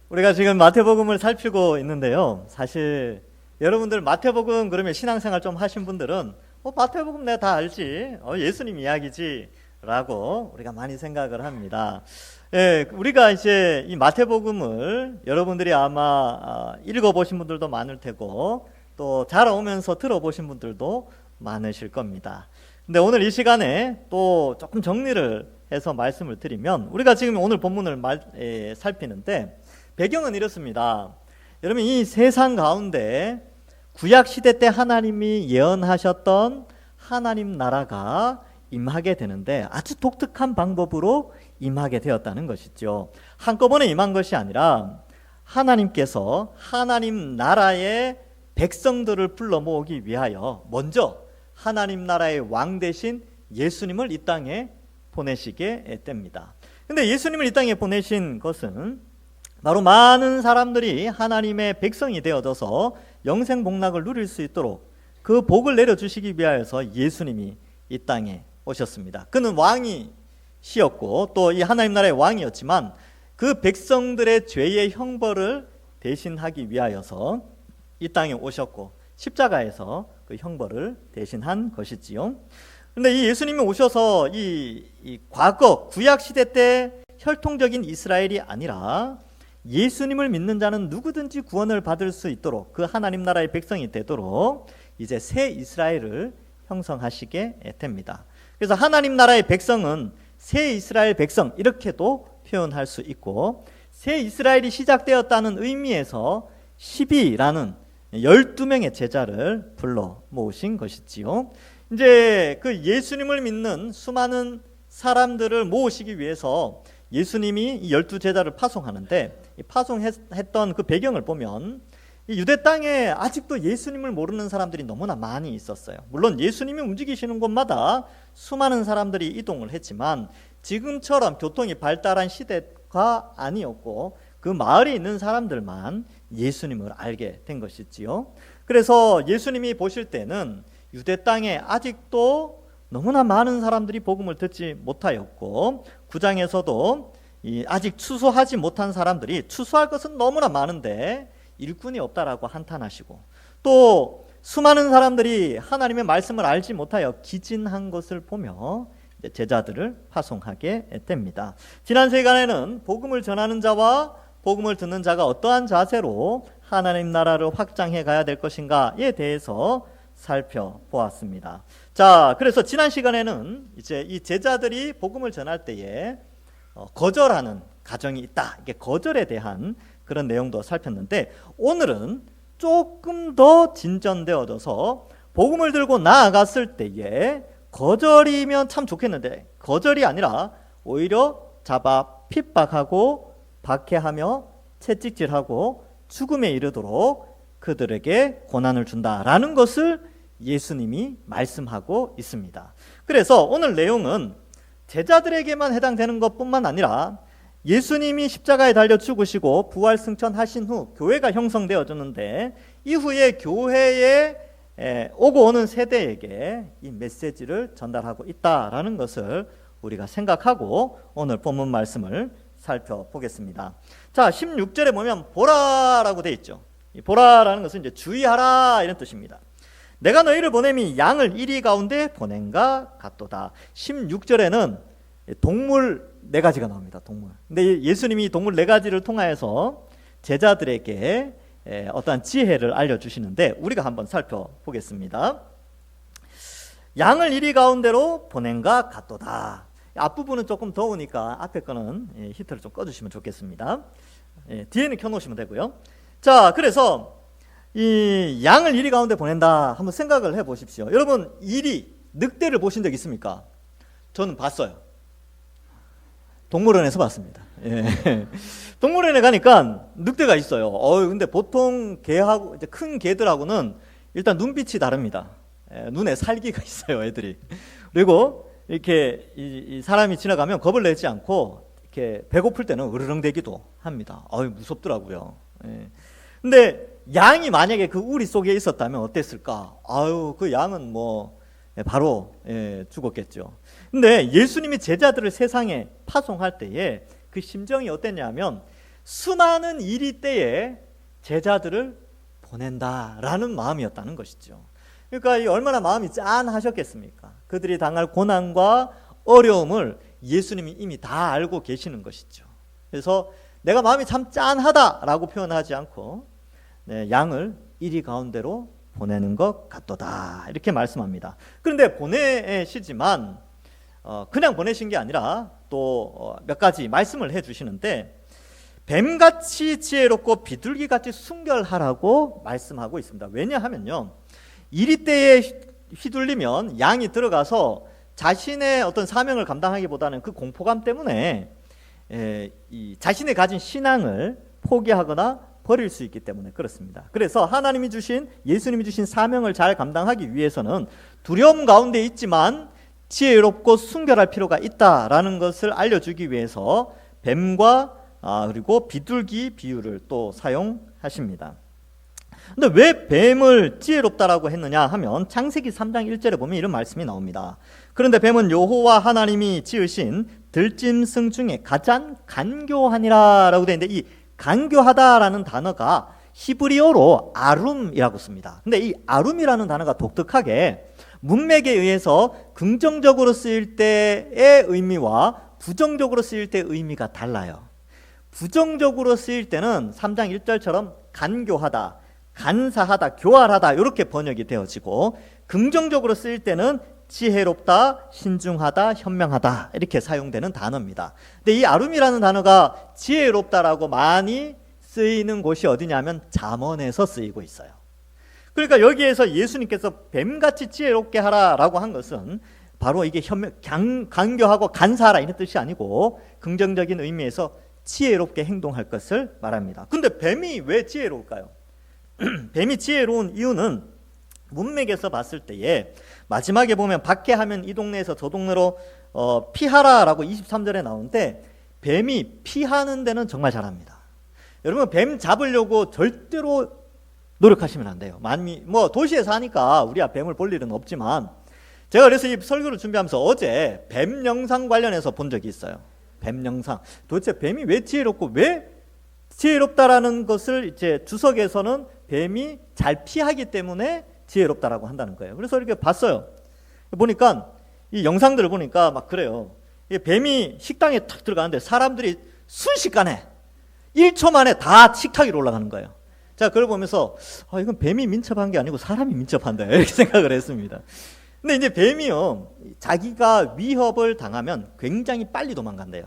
우리가 지금 마태복음을 살피고 있는데요. 사실 여러분들 마태복음 그러면 신앙생활 좀 하신 분들은 마태복음 내가 다 알지. 예수님 이야기지 라고 우리가 많이 생각을 합니다. 예, 우리가 이제 이 마태복음을 여러분들이 아마 읽어보신 분들도 많을 테고 또 자라오면서 들어보신 분들도 많으실 겁니다. 근데 오늘 이 시간에 또 조금 정리를 해서 말씀을 드리면, 우리가 지금 오늘 본문을 살피는데 배경은 이렇습니다. 여러분, 이 세상 가운데 구약 시대 때 하나님이 예언하셨던 하나님 나라가 임하게 되는데 아주 독특한 방법으로 임하게 되었다는 것이죠. 한꺼번에 임한 것이 아니라 하나님께서 하나님 나라의 백성들을 불러 모으기 위하여 먼저 하나님 나라의 왕 대신 예수님을 이 땅에 보내시게 됩니다. 근데 예수님을 이 땅에 보내신 것은 바로 많은 사람들이 하나님의 백성이 되어져서 영생 복락을 누릴 수 있도록 그 복을 내려주시기 위하여서 예수님이 이 땅에 오셨습니다. 그는 왕이시었고 또 이 하나님 나라의 왕이었지만 그 백성들의 죄의 형벌을 대신하기 위하여서 이 땅에 오셨고 십자가에서 그 형벌을 대신한 것이지요. 그런데 이 예수님이 오셔서 이 과거 구약 시대 때 혈통적인 이스라엘이 아니라 예수님을 믿는 자는 누구든지 구원을 받을 수 있도록 그 하나님 나라의 백성이 되도록 이제 새 이스라엘을 형성하시게 됩니다. 그래서 하나님 나라의 백성은 새 이스라엘 백성 이렇게도 표현할 수 있고, 새 이스라엘이 시작되었다는 의미에서 12라는 12명의 제자를 불러 모으신 것이지요. 이제 그 예수님을 믿는 수많은 사람들을 모으시기 위해서 예수님이 이 12제자를 파송하는데, 이 파송했던 그 배경을 보면 이 유대 땅에 아직도 예수님을 모르는 사람들이 너무나 많이 있었어요. 물론 예수님이 움직이시는 곳마다 수많은 사람들이 이동을 했지만 지금처럼 교통이 발달한 시대가 아니었고 그 마을에 있는 사람들만 예수님을 알게 된 것이지요. 그래서 예수님이 보실 때는 유대 땅에 아직도 너무나 많은 사람들이 복음을 듣지 못하였고, 9장에서도 아직 추수하지 못한 사람들이 추수할 것은 너무나 많은데 일꾼이 없다라고 한탄하시고, 또 수많은 사람들이 하나님의 말씀을 알지 못하여 기진한 것을 보며 제자들을 파송하게 됩니다. 지난 시간에는 복음을 전하는 자와 복음을 듣는 자가 어떠한 자세로 하나님 나라를 확장해 가야 될 것인가에 대해서 살펴보았습니다. 자, 그래서 지난 시간에는 이제 이 제자들이 복음을 전할 때에 거절하는 가정이 있다. 이게 거절에 대한 그런 내용도 살폈는데, 오늘은 조금 더 진전되어져서 복음을 들고 나아갔을 때에 거절이면 참 좋겠는데 거절이 아니라 오히려 잡아 핍박하고 박해하며 채찍질하고 죽음에 이르도록 그들에게 고난을 준다라는 것을 예수님이 말씀하고 있습니다. 그래서 오늘 내용은 제자들에게만 해당되는 것뿐만 아니라 예수님이 십자가에 달려 죽으시고 부활 승천하신 후 교회가 형성되어졌는데 이후에 교회에 오고 오는 세대에게 이 메시지를 전달하고 있다라는 것을 우리가 생각하고 오늘 본문 말씀을 살펴보겠습니다. 자, 16절에 보면 보라라고 되어 있죠. 이 보라라는 것은 이제 주의하라 이런 뜻입니다. 내가 너희를 보냄이 양을 이리 가운데 보낸가 같도다. 16절에는 동물 4가지가 나옵니다. 동물. 근데 예수님이 동물 4가지를 통하여서 제자들에게 어떠한 지혜를 알려주시는데 우리가 한번 살펴보겠습니다. 양을 이리 가운데로 보낸가 같도다. 앞부분은 조금 더우니까 앞에 거는 히터를 좀 꺼주시면 좋겠습니다. 뒤에는 켜놓으시면 되고요. 자, 그래서 이 양을 이리 가운데 보낸다 한번 생각을 해보십시오. 여러분, 이리, 늑대를 보신 적 있습니까? 저는 봤어요. 동물원에서 봤습니다. 예. 동물원에 가니까 늑대가 있어요. 근데 보통 개하고 이제 큰 개들하고는 일단 눈빛이 다릅니다. 눈에 살기가 있어요, 애들이. 그리고 이렇게 이 사람이 지나가면 겁을 내지 않고 이렇게 배고플 때는 으르렁대기도 합니다. 무섭더라고요. 예. 근데 양이 만약에 그 우리 속에 있었다면 어땠을까? 그 양은 바로 죽었겠죠. 근데 예수님이 제자들을 세상에 파송할 때에 그 심정이 어땠냐면 수많은 이리 때에 제자들을 보낸다라는 마음이었다는 것이죠. 그러니까 얼마나 마음이 짠하셨겠습니까? 그들이 당할 고난과 어려움을 예수님이 이미 다 알고 계시는 것이죠. 그래서 내가 마음이 참 짠하다라고 표현하지 않고 양을 이리 가운데로 보내는 것 같도다 이렇게 말씀합니다. 그런데 보내시지만 그냥 보내신 게 아니라 또 몇 가지 말씀을 해주시는데 뱀같이 지혜롭고 비둘기같이 순결하라고 말씀하고 있습니다. 왜냐하면요, 이리때에 휘둘리면 양이 들어가서 자신의 어떤 사명을 감당하기보다는 그 공포감 때문에 자신의 가진 신앙을 포기하거나 버릴 수 있기 때문에 그렇습니다. 그래서 하나님이 주신, 예수님이 주신 사명을 잘 감당하기 위해서는 두려움 가운데 있지만 지혜롭고 순결할 필요가 있다라는 것을 알려주기 위해서 뱀과 그리고 비둘기 비유를 또 사용하십니다. 근데 왜 뱀을 지혜롭다라고 했느냐 하면 창세기 3장 1절에 보면 이런 말씀이 나옵니다. 그런데 뱀은 여호와 하나님이 지으신 들짐승 중에 가장 간교하니라 라고 되어 있는데, 이 간교하다라는 단어가 히브리어로 아룸이라고 씁니다. 근데 이 아룸이라는 단어가 독특하게 문맥에 의해서 긍정적으로 쓰일 때의 의미와 부정적으로 쓰일 때의 의미가 달라요. 부정적으로 쓰일 때는 3장 1절처럼 간교하다, 간사하다, 교활하다 이렇게 번역이 되어지고, 긍정적으로 쓰일 때는 지혜롭다, 신중하다, 현명하다 이렇게 사용되는 단어입니다. 근데 이 아룸이라는 단어가 지혜롭다라고 많이 쓰이는 곳이 어디냐면 잠언에서 쓰이고 있어요. 그러니까 여기에서 예수님께서 뱀같이 지혜롭게 하라라고 한 것은 바로 이게 간교하고 간사하라 이런 뜻이 아니고 긍정적인 의미에서 지혜롭게 행동할 것을 말합니다. 근데 뱀이 왜 지혜로울까요? 뱀이 지혜로운 이유는 문맥에서 봤을 때에 마지막에 보면 밖에 하면 이 동네에서 저 동네로 피하라라고 23절에 나오는데, 뱀이 피하는 데는 정말 잘합니다. 여러분, 뱀 잡으려고 절대로 노력하시면 안 돼요. 뭐 도시에 사니까 우리가 뱀을 볼 일은 없지만, 제가 그래서 이 설교를 준비하면서 어제 뱀 영상 관련해서 본 적이 있어요. 뱀 영상. 도대체 뱀이 왜 지혜롭고 왜 지혜롭다라는 것을 이제 주석에서는 뱀이 잘 피하기 때문에 지혜롭다라고 한다는 거예요. 그래서 이렇게 봤어요. 보니까 이 영상들을 보니까 막 그래요. 뱀이 식당에 탁 들어가는데 사람들이 순식간에 1초 만에 다 식탁 위로 올라가는 거예요. 자, 그걸 보면서 이건 뱀이 민첩한 게 아니고 사람이 민첩한다 이렇게 생각을 했습니다. 근데 이제 뱀이요, 자기가 위협을 당하면 굉장히 빨리 도망간대요.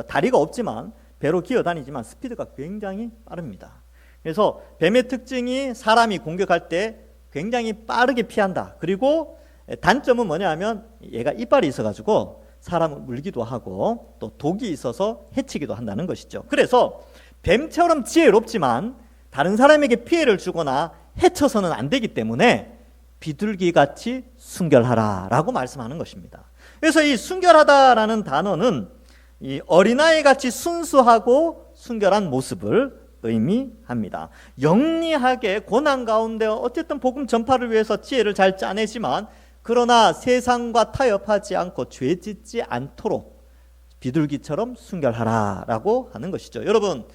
다리가 없지만 배로 기어다니지만 스피드가 굉장히 빠릅니다. 그래서 뱀의 특징이 사람이 공격할 때 굉장히 빠르게 피한다. 그리고 단점은 뭐냐 하면 얘가 이빨이 있어가지고 사람을 물기도 하고 또 독이 있어서 해치기도 한다는 것이죠. 그래서 뱀처럼 지혜롭지만 다른 사람에게 피해를 주거나 해쳐서는 안 되기 때문에 비둘기같이 순결하라라고 말씀하는 것입니다. 그래서 이 순결하다라는 단어는 이 어린아이같이 순수하고 순결한 모습을 의미합니다. 영리하게 고난 가운데 어쨌든 복음 전파를 위해서 지혜를 잘 짜내지만, 그러나 세상과 타협하지 않고 죄 짓지 않도록 비둘기처럼 순결하라라고 하는 것이죠. 여러분,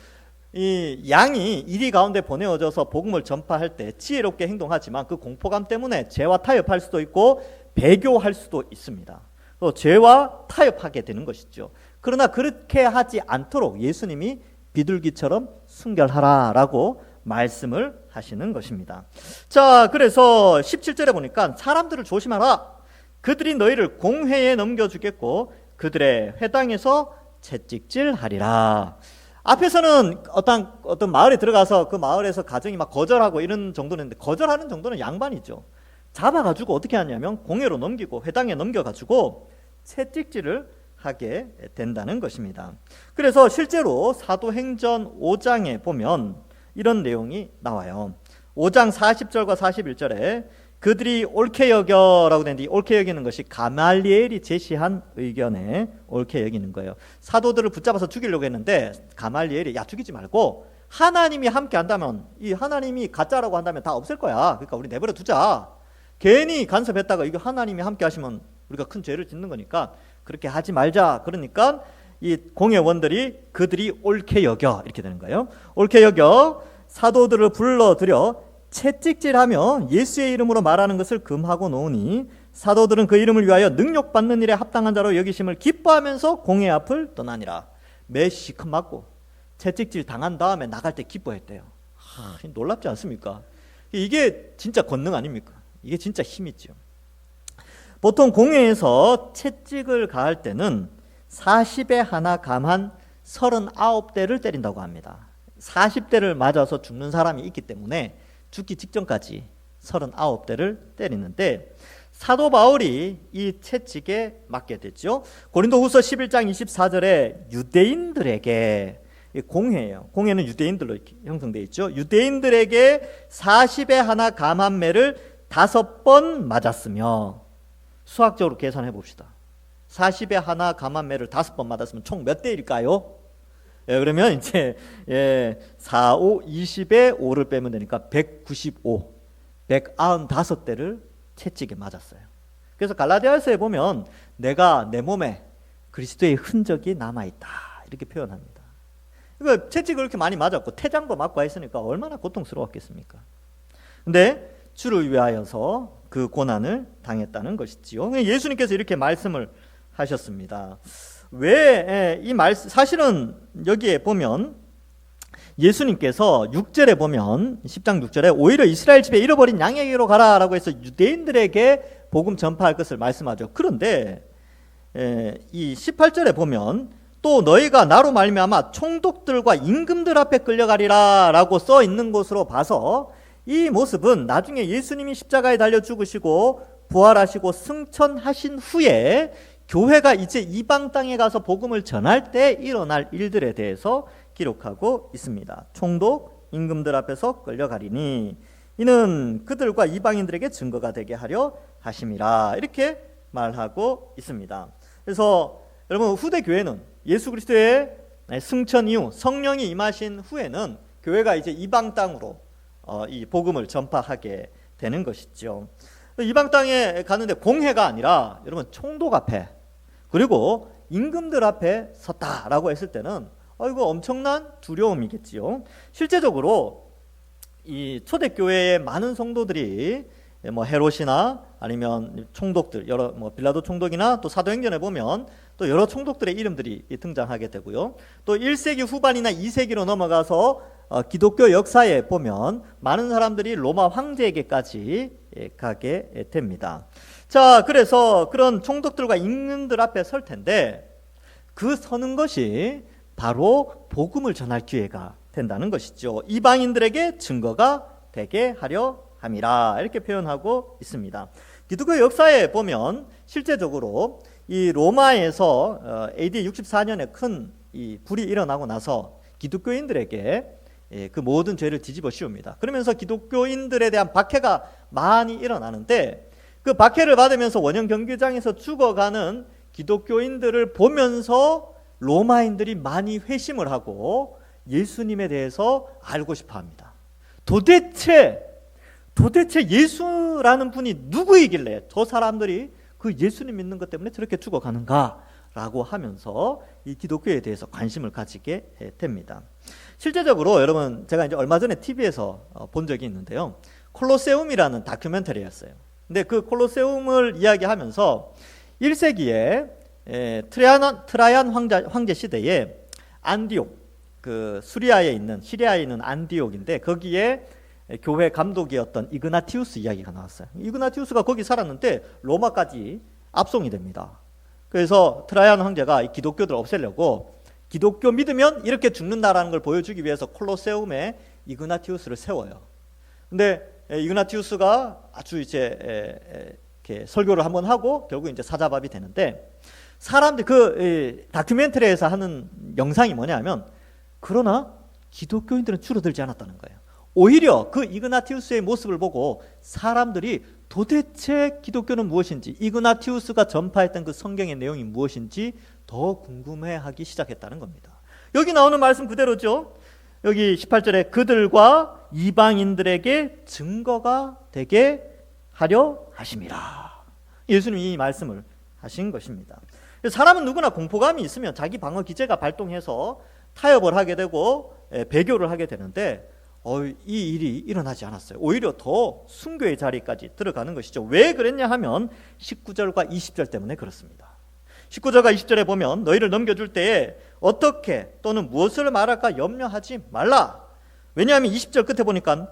이 양이 이리 가운데 보내어져서 복음을 전파할 때 지혜롭게 행동하지만 그 공포감 때문에 죄와 타협할 수도 있고 배교할 수도 있습니다. 또 죄와 타협하게 되는 것이죠. 그러나 그렇게 하지 않도록 예수님이 비둘기처럼 순결하라라고 말씀을 하시는 것입니다. 자, 그래서 17절에 보니까 사람들을 조심하라. 그들이 너희를 공회에 넘겨주겠고 그들의 회당에서 채찍질하리라. 앞에서는 어떤 마을에 들어가서 그 마을에서 가정이 막 거절하고 이런 정도였는데, 거절하는 정도는 양반이죠. 잡아가지고 어떻게 하냐면 공회로 넘기고 회당에 넘겨가지고 채찍질을 하게 된다는 것입니다. 그래서 실제로 사도행전 5장에 보면 이런 내용이 나와요. 5장 40절과 41절에 그들이 옳게 여겨라고 되는데, 옳게 여기는 것이 가말리엘이 제시한 의견에 옳게 여기는 거예요. 사도들을 붙잡아서 죽이려고 했는데 가말리엘이 야, 죽이지 말고 하나님이 함께 한다면, 이 하나님이 가짜라고 한다면 다 없을 거야. 그러니까 우리 내버려 두자. 괜히 간섭했다가 이거 하나님이 함께 하시면 우리가 큰 죄를 짓는 거니까 그렇게 하지 말자. 그러니까 이 공회원들이 그들이 옳게 여겨 이렇게 되는 거예요. 옳게 여겨 사도들을 불러들여 채찍질하며 예수의 이름으로 말하는 것을 금하고 놓으니 사도들은 그 이름을 위하여 능력받는 일에 합당한 자로 여기심을 기뻐하면서 공회 앞을 떠나니라. 매 시큼 맞고 채찍질 당한 다음에 나갈 때 기뻐했대요. 놀랍지 않습니까? 이게 진짜 권능 아닙니까? 이게 진짜 힘이죠. 보통 공회에서 채찍을 가할 때는 40에 하나 감한 39대를 때린다고 합니다. 40대를 맞아서 죽는 사람이 있기 때문에 죽기 직전까지 39대를 때리는데 사도 바울이 이 채찍에 맞게 됐죠. 고린도후서 11장 24절에 유대인들에게, 공회예요. 공회는 유대인들로 형성되어 있죠. 유대인들에게 40에 하나 감한 매를 5번 맞았으며, 수학적으로 계산해 봅시다. 40에 하나 감한 매를 5번 맞았으면 총 몇 대일까요? 그러면 이제 4, 5, 20에 5를 빼면 되니까 195, 195대를 채찍에 맞았어요. 그래서 갈라디아서에 보면 내가 내 몸에 그리스도의 흔적이 남아있다 이렇게 표현합니다. 그러니까 채찍을 이렇게 많이 맞았고 태장도 맞고 했으니까 얼마나 고통스러웠겠습니까? 근데 주를 위하여서 그 고난을 당했다는 것이지요. 예수님께서 이렇게 말씀을 하셨습니다. 왜 이 말씀, 사실은 여기에 보면 예수님께서 6절에 보면 10장 6절에 오히려 이스라엘 집에 잃어버린 양에게로 가라라고 해서 유대인들에게 복음 전파할 것을 말씀하죠. 그런데 이 18절에 보면 또 너희가 나로 말미암아 총독들과 임금들 앞에 끌려가리라라고 써 있는 것으로 봐서 이 모습은 나중에 예수님이 십자가에 달려 죽으시고 부활하시고 승천하신 후에 교회가 이제 이방 땅에 가서 복음을 전할 때 일어날 일들에 대해서 기록하고 있습니다. 총독, 임금들 앞에서 끌려가리니 이는 그들과 이방인들에게 증거가 되게 하려 하심이라 이렇게 말하고 있습니다. 그래서 여러분 후대 교회는 예수 그리스도의 승천 이후 성령이 임하신 후에는 교회가 이제 이방 땅으로 이 복음을 전파하게 되는 것이죠. 이방 땅에 가는데 공회가 아니라 여러분 총독 앞에 그리고 임금들 앞에 섰다라고 했을 때는 이거 엄청난 두려움이겠지요. 실제적으로 이 초대교회의 많은 성도들이 뭐 헤롯이나 아니면 총독들, 여러 빌라도 총독이나 또 사도행전에 보면 또 여러 총독들의 이름들이 등장하게 되고요. 또 1세기 후반이나 2세기로 넘어가서 기독교 역사에 보면 많은 사람들이 로마 황제에게까지 가게 됩니다. 자, 그래서 그런 총독들과 임금들 앞에 설 텐데 그 서는 것이 바로 복음을 전할 기회가 된다는 것이죠. 이방인들에게 증거가 되게 하려 함이라 이렇게 표현하고 있습니다. 기독교 역사에 보면 실제적으로 이 로마에서 AD 64년에 큰 이 불이 일어나고 나서 기독교인들에게 그 모든 죄를 뒤집어 씌웁니다. 그러면서 기독교인들에 대한 박해가 많이 일어나는데 그 박해를 받으면서 원형 경기장에서 죽어가는 기독교인들을 보면서 로마인들이 많이 회심을 하고 예수님에 대해서 알고 싶어 합니다. 도대체 예수라는 분이 누구이길래 저 사람들이 그 예수님 믿는 것 때문에 저렇게 죽어가는가라고 하면서 이 기독교에 대해서 관심을 가지게 됩니다. 실제적으로 여러분 제가 이제 얼마 전에 TV에서 본 적이 있는데요. 콜로세움이라는 다큐멘터리였어요. 근데 그 콜로세움을 이야기하면서 1세기에 트라이안 황제 시대에 안디옥, 그 시리아에 있는 안디옥인데 거기에 교회 감독이었던 이그나티우스 이야기가 나왔어요. 이그나티우스가 거기 살았는데 로마까지 압송이 됩니다. 그래서 트라이안 황제가 이 기독교들 없애려고 기독교 믿으면 이렇게 죽는다라는 걸 보여주기 위해서 콜로세움에 이그나티우스를 세워요. 근데 이그나티우스가 아주 이제 이렇게 설교를 한번 하고 결국 이제 사자밥이 되는데 사람들 그 다큐멘터리에서 하는 영상이 뭐냐면 그러나 기독교인들은 줄어들지 않았다는 거예요. 오히려 그 이그나티우스의 모습을 보고 사람들이 도대체 기독교는 무엇인지 이그나티우스가 전파했던 그 성경의 내용이 무엇인지 더 궁금해하기 시작했다는 겁니다. 여기 나오는 말씀 그대로죠. 여기 18절에 그들과 이방인들에게 증거가 되게 하려 하심이라. 예수님이 이 말씀을 하신 것입니다. 사람은 누구나 공포감이 있으면 자기 방어 기제가 발동해서 타협을 하게 되고 배교를 하게 되는데 이 일이 일어나지 않았어요. 오히려 더 순교의 자리까지 들어가는 것이죠. 왜 그랬냐 하면 19절과 20절 때문에 그렇습니다. 19절과 20절에 보면 너희를 넘겨줄 때에 어떻게 또는 무엇을 말할까 염려하지 말라. 왜냐하면 20절 끝에 보니까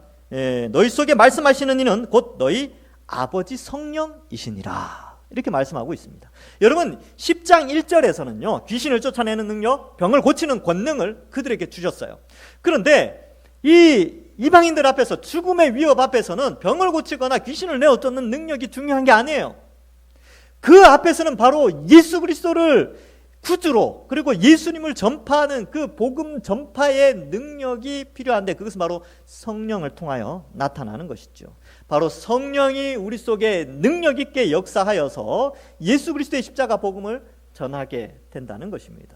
너희 속에 말씀하시는 이는 곧 너희 아버지 성령이시니라, 이렇게 말씀하고 있습니다. 여러분 10장 1절에서는요 귀신을 쫓아내는 능력, 병을 고치는 권능을 그들에게 주셨어요. 그런데 이 이방인들 앞에서, 죽음의 위협 앞에서는 병을 고치거나 귀신을 내어 쫓는 능력이 중요한 게 아니에요. 그 앞에서는 바로 예수 그리스도를 구주로, 그리고 예수님을 전파하는 그 복음 전파의 능력이 필요한데, 그것은 바로 성령을 통하여 나타나는 것이죠. 바로 성령이 우리 속에 능력 있게 역사하여서 예수 그리스도의 십자가 복음을 전하게 된다는 것입니다.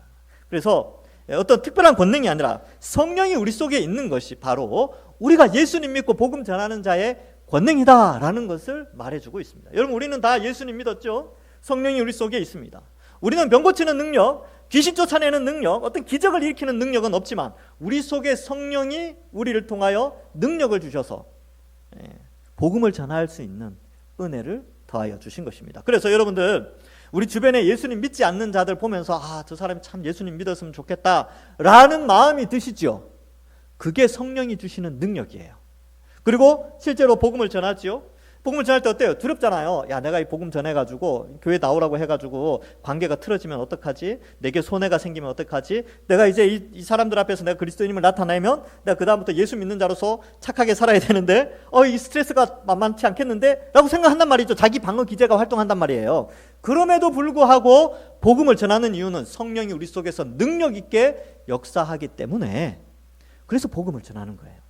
그래서 어떤 특별한 권능이 아니라 성령이 우리 속에 있는 것이 바로 우리가 예수님 믿고 복음 전하는 자의 권능이다라는 것을 말해주고 있습니다. 여러분 우리는 다 예수님 믿었죠? 성령이 우리 속에 있습니다. 우리는 병 고치는 능력, 귀신 쫓아내는 능력, 어떤 기적을 일으키는 능력은 없지만 우리 속에 성령이 우리를 통하여 능력을 주셔서 복음을 전할 수 있는 은혜를 더하여 주신 것입니다. 그래서 여러분들 우리 주변에 예수님 믿지 않는 자들 보면서 저 사람이 참 예수님 믿었으면 좋겠다라는 마음이 드시죠. 그게 성령이 주시는 능력이에요. 그리고 실제로 복음을 전하지요. 복음을 전할 때 어때요? 두렵잖아요. 야, 내가 이 복음 전해가지고 교회 나오라고 해가지고 관계가 틀어지면 어떡하지? 내게 손해가 생기면 어떡하지? 내가 이제 이 사람들 앞에서 내가 그리스도인임을 나타내면 내가 그 다음부터 예수 믿는 자로서 착하게 살아야 되는데 이 스트레스가 만만치 않겠는데? 라고 생각한단 말이죠. 자기 방어 기제가 활동한단 말이에요. 그럼에도 불구하고 복음을 전하는 이유는 성령이 우리 속에서 능력 있게 역사하기 때문에, 그래서 복음을 전하는 거예요.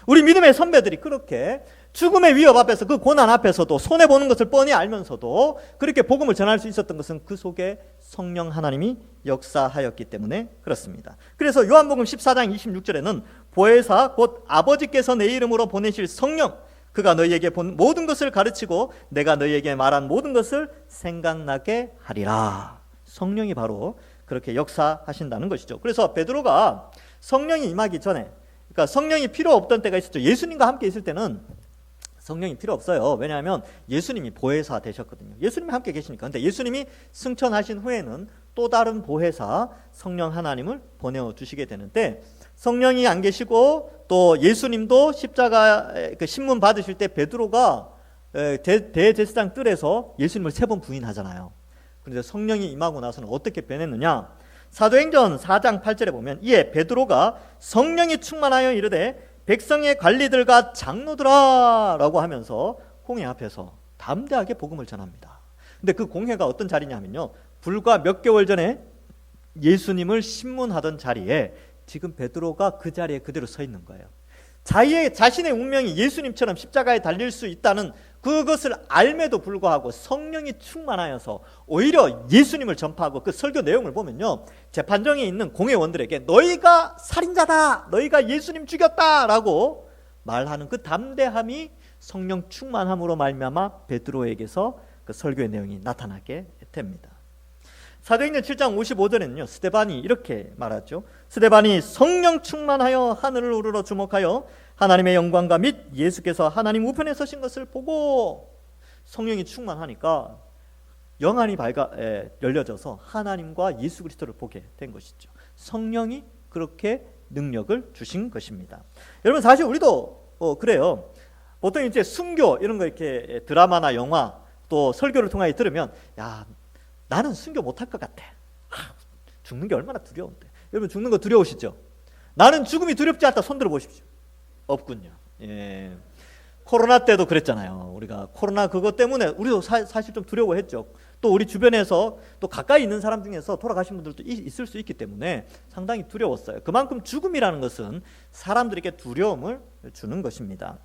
우리 믿음의 선배들이 그렇게 죽음의 위협 앞에서, 그 고난 앞에서도 손해보는 것을 뻔히 알면서도 그렇게 복음을 전할 수 있었던 것은 그 속에 성령 하나님이 역사하였기 때문에 그렇습니다. 그래서 요한복음 14장 26절에는 보혜사 곧 아버지께서 내 이름으로 보내실 성령, 그가 너희에게 본 모든 것을 가르치고 내가 너희에게 말한 모든 것을 생각나게 하리라. 성령이 바로 그렇게 역사하신다는 것이죠. 그래서 베드로가 성령이 임하기 전에, 그러니까 성령이 필요 없던 때가 있었죠. 예수님과 함께 있을 때는 성령이 필요 없어요. 왜냐하면 예수님이 보혜사 되셨거든요. 예수님이 함께 계시니까. 근데 예수님이 승천하신 후에는 또 다른 보혜사 성령 하나님을 보내주시게 되는데, 성령이 안 계시고 또 예수님도 십자가 신문 받으실 때 베드로가 대제사장 뜰에서 예수님을 3번 부인하잖아요. 그런데 성령이 임하고 나서는 어떻게 변했느냐? 사도행전 4장 8절에 보면 이에 베드로가 성령이 충만하여 이르되 백성의 관리들과 장로들아 라고 하면서 공회 앞에서 담대하게 복음을 전합니다. 근데 그 공회가 어떤 자리냐면요, 불과 몇 개월 전에 예수님을 신문하던 자리에 지금 베드로가 그 자리에 그대로 서 있는 거예요. 자신의 운명이 예수님처럼 십자가에 달릴 수 있다는 그것을 알매도 불구하고 성령이 충만하여서 오히려 예수님을 전파하고, 그 설교 내용을 보면요, 재판정에 있는 공회원들에게 너희가 살인자다, 너희가 예수님 죽였다 라고 말하는 그 담대함이 성령 충만함으로 말미암아 베드로에게서 그 설교의 내용이 나타나게 됩니다. 사도행전 7장 55절에는요 스데반이 이렇게 말하죠. 스데반이 성령 충만하여 하늘을 우러러 주목하여 하나님의 영광과 및 예수께서 하나님 우편에 서신 것을 보고, 성령이 충만하니까 영안이 열려져서 하나님과 예수 그리스도를 보게 된 것이죠. 성령이 그렇게 능력을 주신 것입니다. 여러분 사실 우리도 그래요. 보통 이제 순교 이런 거 이렇게 드라마나 영화 또 설교를 통하여 들으면, 야, 나는 순교 못할 것 같아. 죽는 게 얼마나 두려운데. 여러분 죽는 거 두려우시죠? 나는 죽음이 두렵지 않다 손 들어 보십시오. 없군요. 예. 코로나 때도 그랬잖아요. 우리가 코로나 그것 때문에 우리도 사실 좀 두려워했죠. 또 우리 주변에서 또 가까이 있는 사람 중에서 돌아가신 분들도 있을 수 있기 때문에 상당히 두려웠어요. 그만큼 죽음이라는 것은 사람들에게 두려움을 주는 것입니다.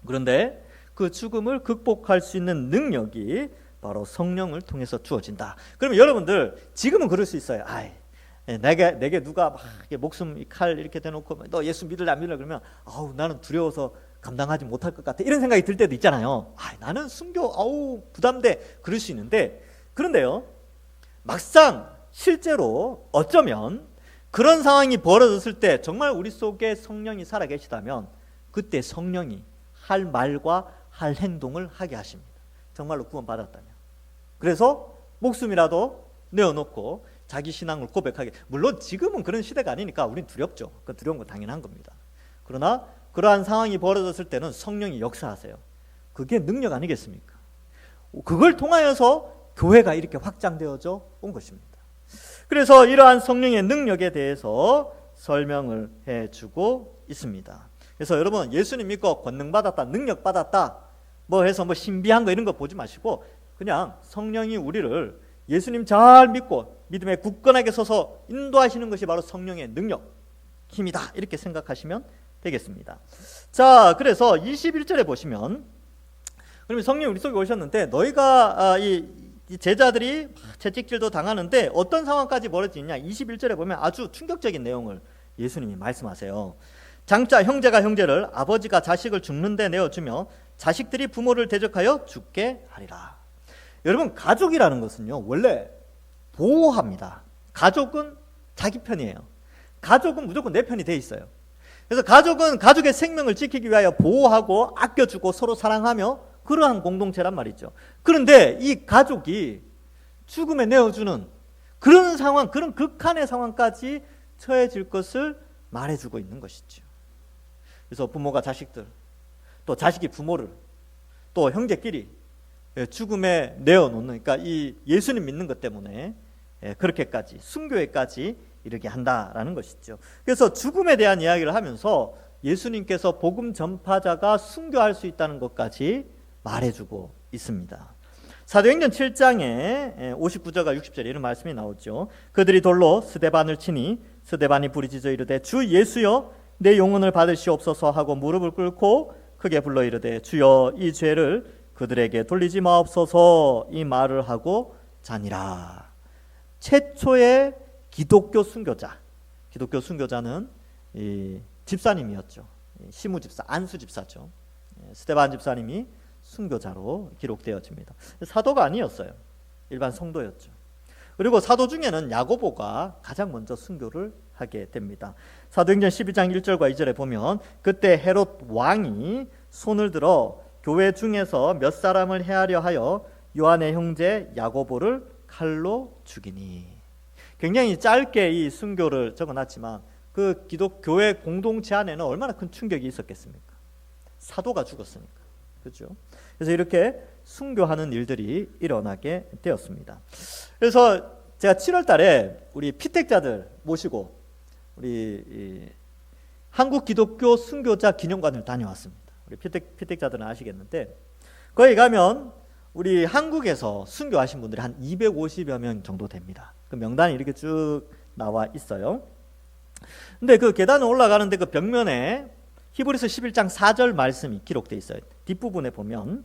그런데 그 죽음을 극복할 수 있는 능력이 바로 성령을 통해서 주어진다. 그러면 여러분들 지금은 그럴 수 있어요. 내게 누가 막 목숨 칼 이렇게 대놓고 너 예수 믿을래 안 믿을래 그러면 나는 두려워서 감당하지 못할 것 같아, 이런 생각이 들 때도 있잖아요. 나는 순교 부담돼, 그럴 수 있는데, 그런데요 막상 실제로 어쩌면 그런 상황이 벌어졌을 때 정말 우리 속에 성령이 살아계시다면 그때 성령이 할 말과 할 행동을 하게 하십니다. 정말로 구원받았다면. 그래서 목숨이라도 내어놓고 자기 신앙을 고백하게. 물론 지금은 그런 시대가 아니니까 우린 두렵죠. 그 두려운 건 당연한 겁니다. 그러나 그러한 상황이 벌어졌을 때는 성령이 역사하세요. 그게 능력 아니겠습니까? 그걸 통하여서 교회가 이렇게 확장되어져 온 것입니다. 그래서 이러한 성령의 능력에 대해서 설명을 해주고 있습니다. 그래서 여러분, 예수님 믿고 권능 받았다, 능력 받았다 뭐 해서 뭐 신비한 거 이런 거 보지 마시고 그냥 성령이 우리를 예수님 잘 믿고 믿음에 굳건하게 서서 인도하시는 것이 바로 성령의 능력, 힘이다 이렇게 생각하시면 되겠습니다. 자, 그래서 21절에 보시면 그러면 성령이 우리 속에 오셨는데 너희가 이 제자들이 채찍질도 당하는데 어떤 상황까지 벌어지냐. 21절에 보면 아주 충격적인 내용을 예수님이 말씀하세요. 장자 형제가 형제를, 아버지가 자식을 죽는 데 내어주며 자식들이 부모를 대적하여 죽게 하리라. 여러분, 가족이라는 것은요 원래 보호합니다. 가족은 자기 편이에요. 가족은 무조건 내 편이 돼 있어요. 그래서 가족은 가족의 생명을 지키기 위하여 보호하고 아껴주고 서로 사랑하며 그러한 공동체란 말이죠. 그런데 이 가족이 죽음에 내어주는 그런 상황, 그런 극한의 상황까지 처해질 것을 말해주고 있는 것이죠. 그래서 부모가 자식들, 또 자식이 부모를, 또 형제끼리 죽음에 내어놓는, 그러니까 이 예수님 믿는 것 때문에 그렇게까지 순교에까지 이르게 한다라는 것이죠. 그래서 죽음에 대한 이야기를 하면서 예수님께서 복음 전파자가 순교할 수 있다는 것까지 말해주고 있습니다. 사도행전 7장에 59절과 60절에 이런 말씀이 나오죠. 그들이 돌로 스데반을 치니 스데반이 부르짖어 이르되 주 예수여 내 영혼을 받으시옵소서 하고 무릎을 꿇고 크게 불러 이르되 주여 이 죄를 그들에게 돌리지 마옵소서 이 말을 하고 자니라. 최초의 기독교 순교자, 기독교 순교자는 이 집사님이었죠. 시무 집사, 안수 집사죠. 스데반 집사님이 순교자로 기록되어집니다. 사도가 아니었어요. 일반 성도였죠. 그리고 사도 중에는 야고보가 가장 먼저 순교를 하게 됩니다. 사도행전 12장 1절과 2절에 보면 그때 헤롯 왕이 손을 들어 교회 중에서 몇 사람을 해하려 하여 요한의 형제 야고보를 칼로 죽이니. 굉장히 짧게 이 순교를 적어놨지만 그 기독교회 공동체 안에는 얼마나 큰 충격이 있었겠습니까? 사도가 죽었으니까. 그렇죠? 그래서 이렇게 순교하는 일들이 일어나게 되었습니다. 그래서 제가 7월 달에 우리 피택자들 모시고 우리 한국 기독교 순교자 기념관을 다녀왔습니다. 우리 피택자들은 아시겠는데 거기 가면 우리 한국에서 순교하신 분들이 한 250여 명 정도 됩니다. 그 명단이 이렇게 쭉 나와 있어요. 근데 그 계단을 올라가는데 그 벽면에 히브리서 11장 4절 말씀이 기록되어 있어요. 뒷부분에 보면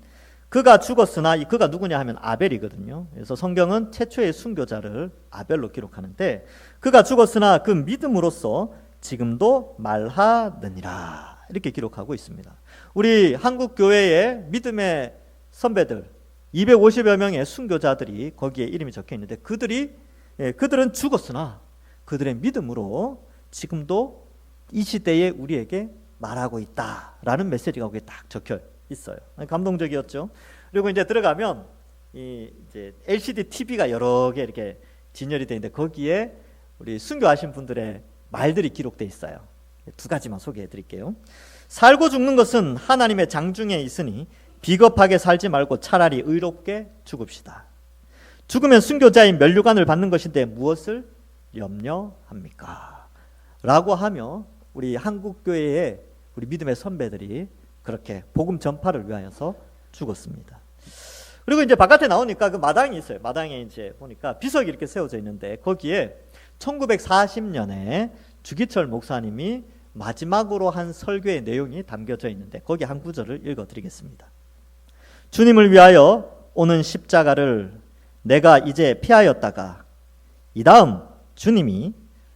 그가 죽었으나 이 그가 누구냐 하면 아벨이거든요. 그래서 성경은 최초의 순교자를 아벨로 기록하는데 그가 죽었으나 그 믿음으로써 지금도 말하느니라 이렇게 기록하고 있습니다. 우리 한국 교회의 믿음의 선배들 250여 명의 순교자들이 거기에 이름이 적혀 있는데 그들은 죽었으나 그들의 믿음으로 지금도 이 시대에 우리에게 말하고 있다라는 메시지가 거기에 딱 적혀 있어요. 감동적이었죠. 그리고 이제 들어가면 이제 LCD TV가 여러 개 이렇게 진열이 되어 있는데 거기에 우리 순교하신 분들의 말들이 기록되어 있어요. 두 가지만 소개해 드릴게요. 살고 죽는 것은 하나님의 장중에 있으니 비겁하게 살지 말고 차라리 의롭게 죽읍시다. 죽으면 순교자의 면류관을 받는 것인데 무엇을 염려합니까? 라고 하며 우리 한국교회의 우리 믿음의 선배들이 그렇게 복음 전파를 위하여서 죽었습니다. 그리고 이제 바깥에 나오니까 그 마당이 있어요. 마당에 이제 보니까 비석이 이렇게 세워져 있는데 거기에 1940년에 주기철 목사님이 마지막으로 한 설교의 내용이 담겨져 있는데 거기 한 구절을 읽어드리겠습니다. 주님을 위하여 오는 십자가를 내가 이제 피하였다가 이 다음 주님이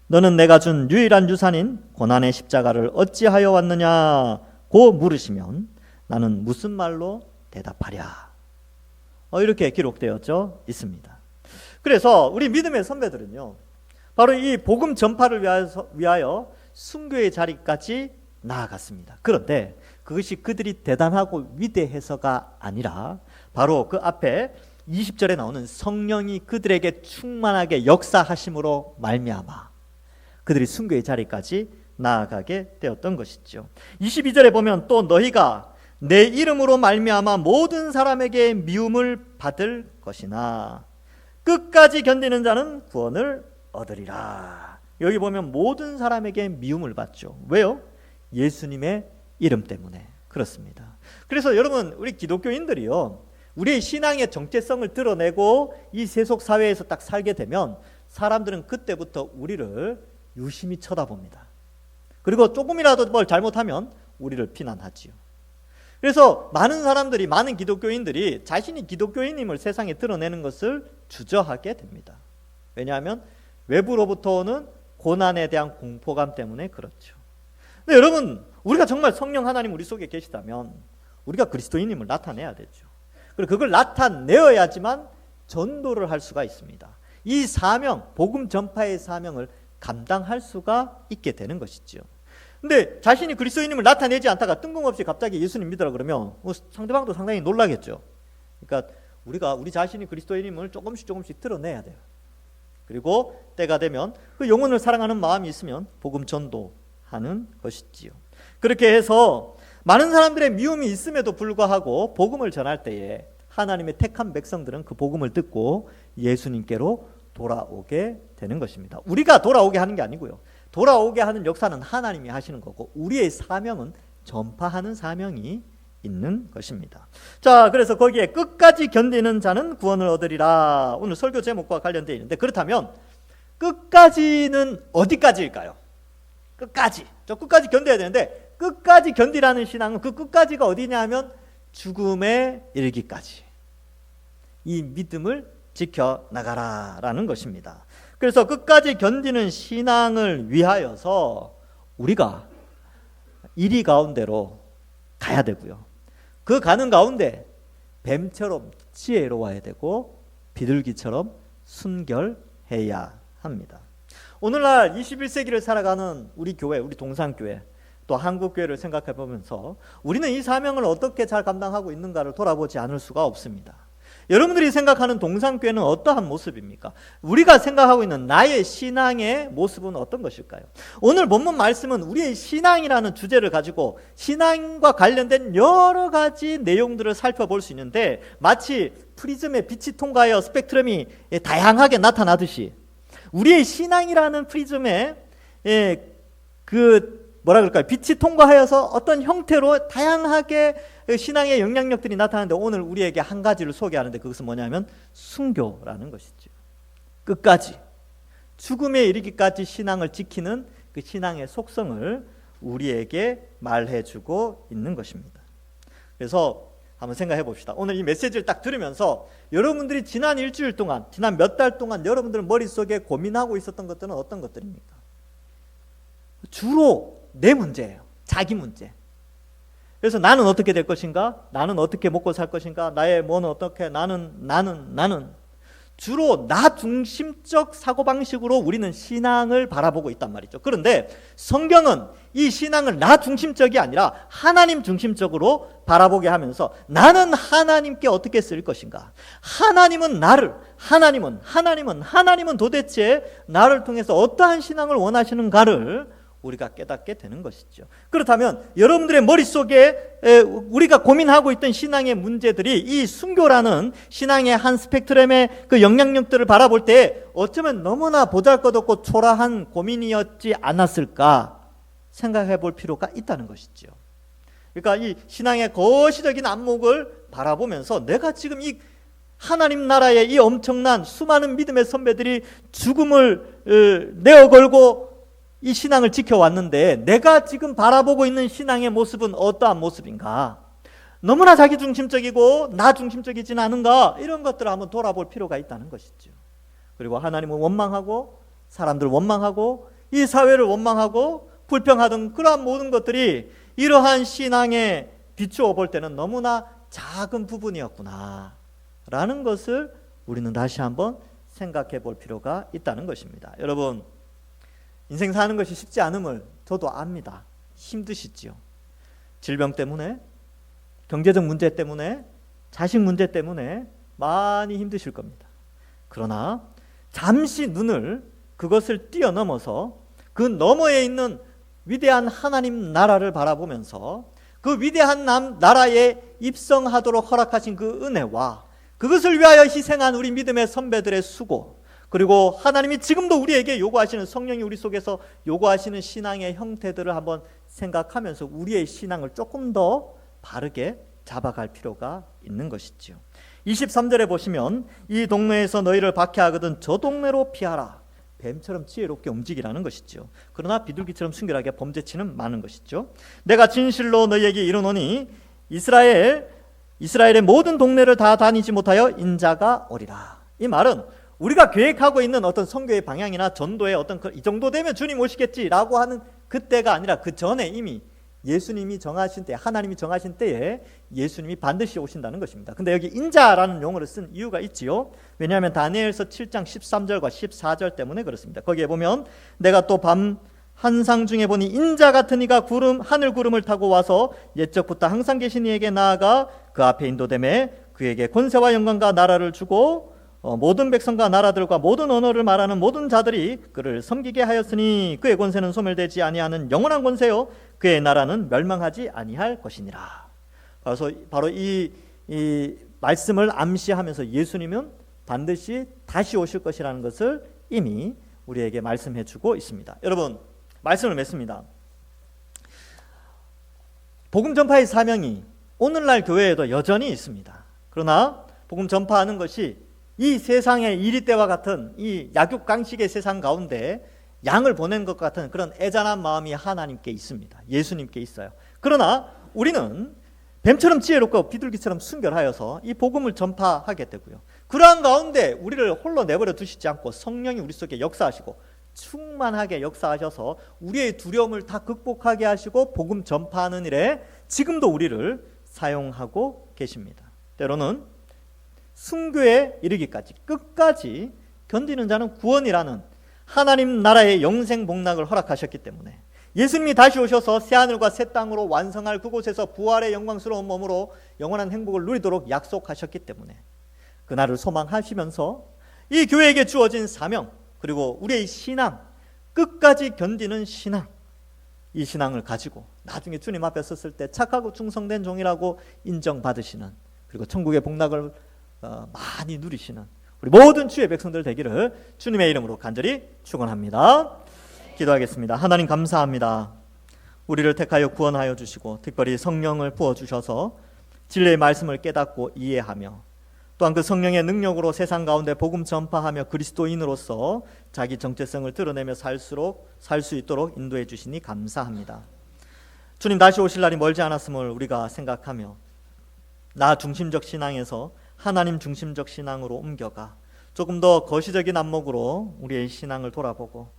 너는 내가 준 유일한 유산인 고난의 십자가를 어찌하여 왔느냐고 물으시면 나는 무슨 말로 대답하랴. 이렇게 기록되어져 있습니다. 그래서 우리 믿음의 선배들은요, 바로 이 복음 전파를 위하여 순교의 자리까지 나아갔습니다. 그런데 그것이 그들이 대단하고 위대해서가 아니라 바로 그 앞에 20절에 나오는 성령이 그들에게 충만하게 역사하심으로 말미암아 그들이 순교의 자리까지 나아가게 되었던 것이죠. 22절에 보면 또 너희가 내 이름으로 말미암아 모든 사람에게 미움을 받을 것이나 끝까지 견디는 자는 구원을 얻으리라. 여기 보면 모든 사람에게 미움을 받죠. 왜요? 예수님의 이름 때문에 그렇습니다. 그래서 여러분, 우리 기독교인들이요, 우리의 신앙의 정체성을 드러내고 이 세속 사회에서 딱 살게 되면 사람들은 그때부터 우리를 유심히 쳐다봅니다. 그리고 조금이라도 뭘 잘못하면 우리를 비난하지요. 그래서 많은 기독교인들이 자신이 기독교인임을 세상에 드러내는 것을 주저하게 됩니다. 왜냐하면 외부로부터 오는 고난에 대한 공포감 때문에 그렇죠. 근데 여러분, 우리가 정말 성령 하나님 우리 속에 계시다면 우리가 그리스도인임을 나타내야 되죠. 그리고 그걸 나타내어야지만 전도를 할 수가 있습니다. 이 사명, 복음 전파의 사명을 감당할 수가 있게 되는 것이죠. 근데 자신이 그리스도인임을 나타내지 않다가 뜬금없이 갑자기 예수님 믿으라 그러면 상대방도 상당히 놀라겠죠. 그러니까 우리 자신이 그리스도인임을 조금씩 드러내야 돼요. 그리고 때가 되면 그 영혼을 사랑하는 마음이 있으면 복음 전도하는 것이지요. 그렇게 해서 많은 사람들의 미움이 있음에도 불구하고 복음을 전할 때에 하나님의 택한 백성들은 그 복음을 듣고 예수님께로 돌아오게 되는 것입니다. 우리가 돌아오게 하는 게 아니고요, 돌아오게 하는 역사는 하나님이 하시는 거고 우리의 사명은 전파하는 사명이 있는 것입니다. 자, 그래서 거기에 끝까지 견디는 자는 구원을 얻으리라. 오늘 설교 제목과 관련되어 있는데, 그렇다면 끝까지는 어디까지일까요? 끝까지 견뎌야 되는데, 끝까지 견디라는 신앙은 그 끝까지가 어디냐 하면 죽음에 이르기까지 이 믿음을 지켜나가라라는 것입니다. 그래서 끝까지 견디는 신앙을 위하여서 우리가 이리 가운데로 가야 되고요, 그 가는 가운데 뱀처럼 지혜로워야 되고 비둘기처럼 순결해야 합니다. 오늘날 21세기를 살아가는 우리 교회, 우리 동산교회, 또 한국교회를 생각해 보면서 우리는 이 사명을 어떻게 잘 감당하고 있는가를 돌아보지 않을 수가 없습니다. 여러분들이 생각하는 동산교회는 어떠한 모습입니까? 우리가 생각하고 있는 나의 신앙의 모습은 어떤 것일까요? 오늘 본문 말씀은 우리의 신앙이라는 주제를 가지고 신앙과 관련된 여러 가지 내용들을 살펴볼 수 있는데, 마치 프리즘에 빛이 통과하여 스펙트럼이 다양하게 나타나듯이 우리의 신앙이라는 프리즘에 빛이 통과하여서 어떤 형태로 다양하게 신앙의 영향력들이 나타나는데, 오늘 우리에게 한 가지를 소개하는데 그것은 뭐냐면 순교라는 것이죠. 끝까지 죽음에 이르기까지 신앙을 지키는 그 신앙의 속성을 우리에게 말해주고 있는 것입니다. 그래서 한번 생각해 봅시다. 오늘 이 메시지를 딱 들으면서 여러분들이 지난 일주일 동안, 지난 몇 달 동안 여러분들 머릿속에 고민하고 있었던 것들은 어떤 것들입니까? 주로 내 문제예요. 자기 문제. 그래서 나는 어떻게 될 것인가? 나는 어떻게 먹고 살 것인가? 나의 뭐는 어떻게? 나는. 주로 나 중심적 사고방식으로 우리는 신앙을 바라보고 있단 말이죠. 그런데 성경은 이 신앙을 나 중심적이 아니라 하나님 중심적으로 바라보게 하면서 나는 하나님께 어떻게 쓸 것인가? 하나님은 나를, 하나님은 도대체 나를 통해서 어떠한 신앙을 원하시는가를 우리가 깨닫게 되는 것이죠. 그렇다면 여러분들의 머릿속에 우리가 고민하고 있던 신앙의 문제들이 이 순교라는 신앙의 한 스펙트럼의 그 영향력들을 바라볼 때 어쩌면 너무나 보잘것없고 초라한 고민이었지 않았을까 생각해 볼 필요가 있다는 것이죠. 그러니까 이 신앙의 거시적인 안목을 바라보면서 내가 지금 이 하나님 나라의 이 엄청난 수많은 믿음의 선배들이 죽음을 내어 걸고 이 신앙을 지켜왔는데 내가 지금 바라보고 있는 신앙의 모습은 어떠한 모습인가? 너무나 자기 중심적이고 나 중심적이진 않은가? 이런 것들을 한번 돌아볼 필요가 있다는 것이죠. 그리고 하나님을 원망하고 사람들을 원망하고 이 사회를 원망하고 불평하던 그러한 모든 것들이 이러한 신앙에 비추어 볼 때는 너무나 작은 부분이었구나 라는 것을 우리는 다시 한번 생각해 볼 필요가 있다는 것입니다. 여러분, 인생 사는 것이 쉽지 않음을 저도 압니다. 힘드시지요. 질병 때문에, 경제적 문제 때문에, 자식 문제 때문에 많이 힘드실 겁니다. 그러나 잠시 눈을 그것을 뛰어넘어서 그 너머에 있는 위대한 하나님 나라를 바라보면서 그 위대한 나라에 입성하도록 허락하신 그 은혜와 그것을 위하여 희생한 우리 믿음의 선배들의 수고, 그리고 하나님이 지금도 우리에게 요구하시는, 성령이 우리 속에서 요구하시는 신앙의 형태들을 한번 생각하면서 우리의 신앙을 조금 더 바르게 잡아갈 필요가 있는 것이지요. 23절에 보시면 이 동네에서 너희를 박해하거든 저 동네로 피하라. 뱀처럼 지혜롭게 움직이라는 것이죠. 그러나 비둘기처럼 순결하게 범죄치는 많은 것이죠. 내가 진실로 너희에게 이르노니 이스라엘의 모든 동네를 다 다니지 못하여 인자가 오리라. 이 말은 우리가 계획하고 있는 어떤 선교의 방향이나 전도의 어떤 이 정도 되면 주님 오시겠지라고 하는 그때가 아니라 그 전에 이미 예수님이 정하신 때, 하나님이 정하신 때에 예수님이 반드시 오신다는 것입니다. 근데 여기 인자라는 용어를 쓴 이유가 있지요. 왜냐하면 다니엘서 7장 13절과 14절 때문에 그렇습니다. 거기에 보면 내가 또 밤 한상 중에 보니 인자 같은 이가 하늘 구름을 타고 와서 옛적부터 항상 계신 이에게 나아가 그 앞에 인도되매 그에게 권세와 영광과 나라를 주고 모든 백성과 나라들과 모든 언어를 말하는 모든 자들이 그를 섬기게 하였으니 그의 권세는 소멸되지 아니하는 영원한 권세요 그의 나라는 멸망하지 아니할 것이니라. 바로 이 말씀을 암시하면서 예수님은 반드시 다시 오실 것이라는 것을 이미 우리에게 말씀해 주고 있습니다. 여러분, 말씀을 맺습니다. 복음 전파의 사명이 오늘날 교회에도 여전히 있습니다. 그러나 복음 전파하는 것이 이 세상의 이리때와 같은 이 약육강식의 세상 가운데 양을 보낸 것 같은 그런 애잔한 마음이 하나님께 있습니다. 예수님께 있어요. 그러나 우리는 뱀처럼 지혜롭고 비둘기처럼 순결하여서 이 복음을 전파하게 되고요. 그러한 가운데 우리를 홀로 내버려 두시지 않고 성령이 우리 속에 역사하시고 충만하게 역사하셔서 우리의 두려움을 다 극복하게 하시고 복음 전파하는 일에 지금도 우리를 사용하고 계십니다. 때로는 순교에 이르기까지 끝까지 견디는 자는 구원이라는 하나님 나라의 영생 복락을 허락하셨기 때문에 예수님이 다시 오셔서 새하늘과 새 땅으로 완성할 그곳에서 부활의 영광스러운 몸으로 영원한 행복을 누리도록 약속하셨기 때문에 그날을 소망하시면서 이 교회에게 주어진 사명, 그리고 우리의 신앙, 끝까지 견디는 신앙, 이 신앙을 가지고 나중에 주님 앞에 섰을 때 착하고 충성된 종이라고 인정받으시는, 그리고 천국의 복락을 많이 누리시는 우리 모든 주의 백성들 되기를 주님의 이름으로 간절히 축원합니다. 기도하겠습니다. 하나님 감사합니다. 우리를 택하여 구원하여 주시고 특별히 성령을 부어주셔서 진리의 말씀을 깨닫고 이해하며 또한 그 성령의 능력으로 세상 가운데 복음 전파하며 그리스도인으로서 자기 정체성을 드러내며 살 수 있도록 인도해 주시니 감사합니다. 주님 다시 오실 날이 멀지 않았음을 우리가 생각하며 나 중심적 신앙에서 하나님 중심적 신앙으로 옮겨가 조금 더 거시적인 안목으로 우리의 신앙을 돌아보고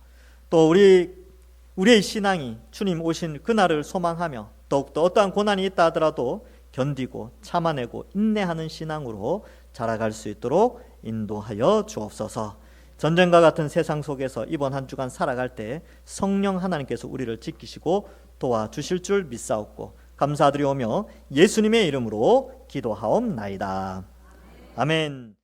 또 우리의 신앙이 주님 오신 그날을 소망하며 더욱더 어떠한 고난이 있다 하더라도 견디고 참아내고 인내하는 신앙으로 자라갈 수 있도록 인도하여 주옵소서. 전쟁과 같은 세상 속에서 이번 한 주간 살아갈 때 성령 하나님께서 우리를 지키시고 도와주실 줄 믿사옵고 감사드리오며 예수님의 이름으로 기도하옵나이다. 아멘.